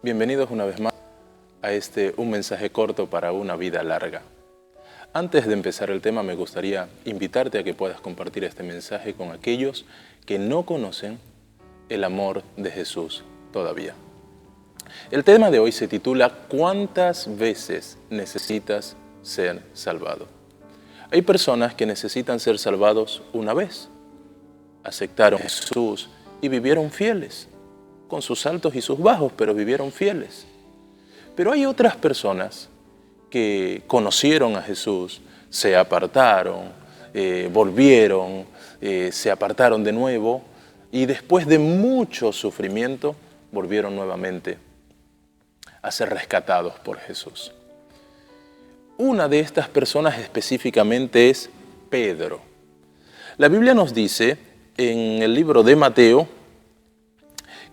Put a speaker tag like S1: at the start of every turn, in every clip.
S1: Bienvenidos una vez más a Un mensaje corto para una vida larga. Antes de empezar el tema, me gustaría invitarte a que puedas compartir este mensaje con aquellos que no conocen el amor de Jesús todavía. El tema de hoy se titula ¿Cuántas veces necesitas ser salvado? Hay personas que necesitan ser salvados una vez. Aceptaron a Jesús y vivieron fieles, con sus altos y sus bajos, pero vivieron fieles. Pero hay otras personas que conocieron a Jesús, se apartaron, volvieron, se apartaron de nuevo y después de mucho sufrimiento volvieron nuevamente a ser rescatados por Jesús. Una de estas personas específicamente es Pedro. La Biblia nos dice en el libro de Mateo,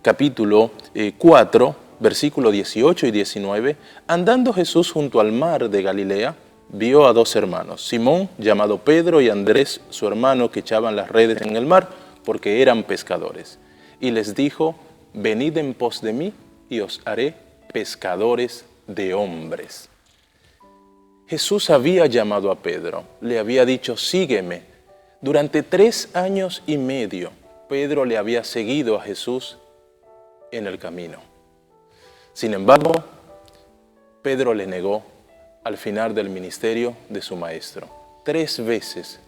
S1: capítulo 4, versículos 18 y 19, andando Jesús junto al mar de Galilea, vio a dos hermanos, Simón, llamado Pedro, y Andrés, su hermano, que echaban las redes en el mar, porque eran pescadores. Y les dijo, venid en pos de mí, y os haré pescadores de hombres. Jesús había llamado a Pedro, le había dicho, sígueme. Durante 3 años y medio, Pedro le había seguido a Jesús en el camino. Sin embargo, Pedro le negó al final del ministerio de su maestro. 3 veces,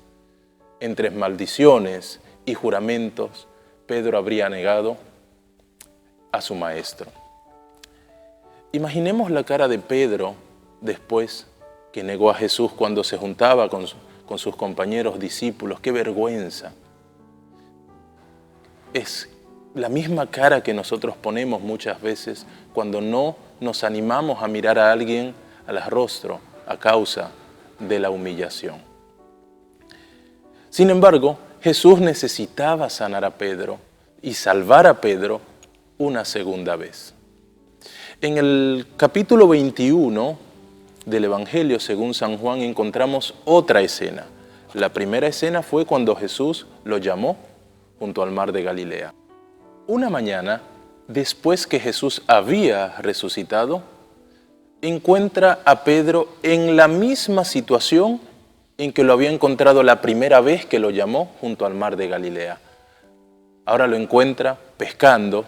S1: entre maldiciones y juramentos, Pedro habría negado a su maestro. Imaginemos la cara de Pedro después que negó a Jesús cuando se juntaba con sus compañeros discípulos. ¡Qué vergüenza! Es la misma cara que nosotros ponemos muchas veces cuando no nos animamos a mirar a alguien al rostro a causa de la humillación. Sin embargo, Jesús necesitaba sanar a Pedro y salvar a Pedro una segunda vez. En el capítulo 21 del Evangelio según San Juan encontramos otra escena. La primera escena fue cuando Jesús lo llamó junto al mar de Galilea. Una mañana, después que Jesús había resucitado, encuentra a Pedro en la misma situación en que lo había encontrado la primera vez que lo llamó junto al mar de Galilea. Ahora lo encuentra pescando.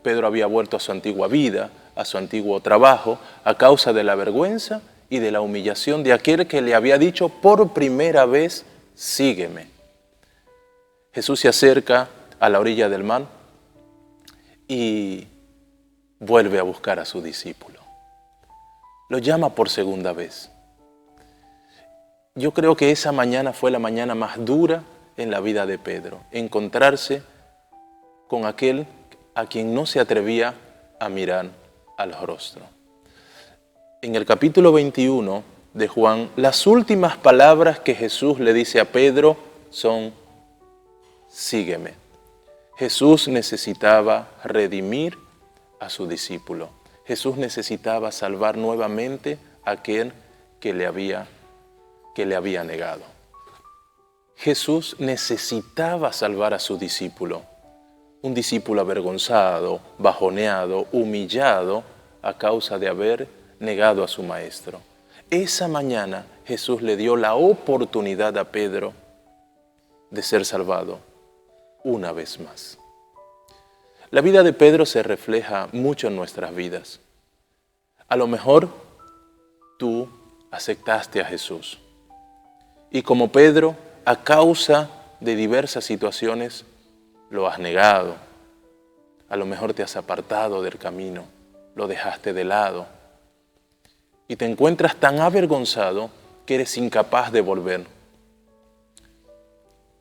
S1: Pedro había vuelto a su antigua vida, a su antiguo trabajo, a causa de la vergüenza y de la humillación de aquel que le había dicho por primera vez, sígueme. Jesús se acerca a la orilla del mar y vuelve a buscar a su discípulo. Lo llama por segunda vez. Yo creo que esa mañana fue la mañana más dura en la vida de Pedro, encontrarse con aquel a quien no se atrevía a mirar al rostro. En el capítulo 21 de Juan, las últimas palabras que Jesús le dice a Pedro son, sígueme. Jesús necesitaba redimir a su discípulo. Jesús necesitaba salvar nuevamente a aquel que le había negado. Jesús necesitaba salvar a su discípulo. Un discípulo avergonzado, bajoneado, humillado a causa de haber negado a su maestro. Esa mañana Jesús le dio la oportunidad a Pedro de ser salvado una vez más. La vida de Pedro se refleja mucho en nuestras vidas. A lo mejor tú aceptaste a Jesús y como Pedro, a causa de diversas situaciones, lo has negado. A lo mejor te has apartado del camino, lo dejaste de lado y te encuentras tan avergonzado que eres incapaz de volver.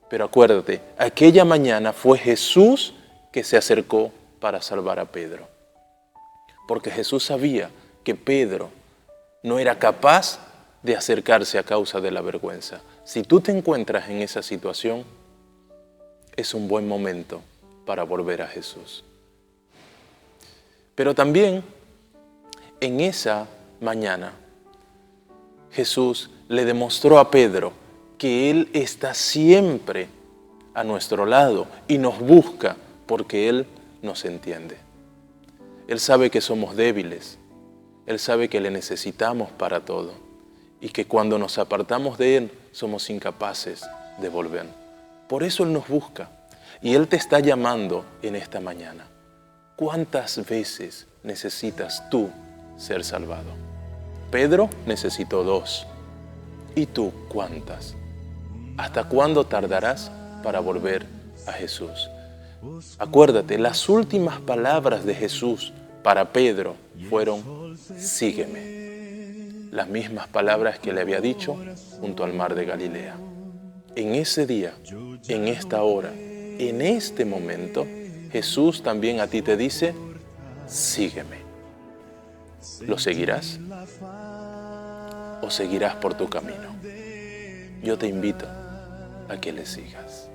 S1: Pero acuérdate, aquella mañana fue Jesús que se acercó para salvar a Pedro. Porque Jesús sabía que Pedro no era capaz de acercarse a causa de la vergüenza. Si tú te encuentras en esa situación, es un buen momento para volver a Jesús. Pero también en esa mañana Jesús le demostró a Pedro que Él está siempre a nuestro lado y nos busca porque Él nos entiende. Él sabe que somos débiles. Él sabe que le necesitamos para todo y que cuando nos apartamos de Él somos incapaces de volver. Por eso Él nos busca y Él te está llamando en esta mañana. ¿Cuántas veces necesitas tú ser salvado? Pedro necesitó 2. ¿Y tú cuántas? ¿Hasta cuándo tardarás para volver a Jesús? Acuérdate, las últimas palabras de Jesús para Pedro fueron: sígueme. Las mismas palabras que le había dicho junto al mar de Galilea. En ese día, en esta hora, en este momento, Jesús también a ti te dice: sígueme. ¿Lo seguirás? ¿O seguirás por tu camino? Yo te invito a que le sigas.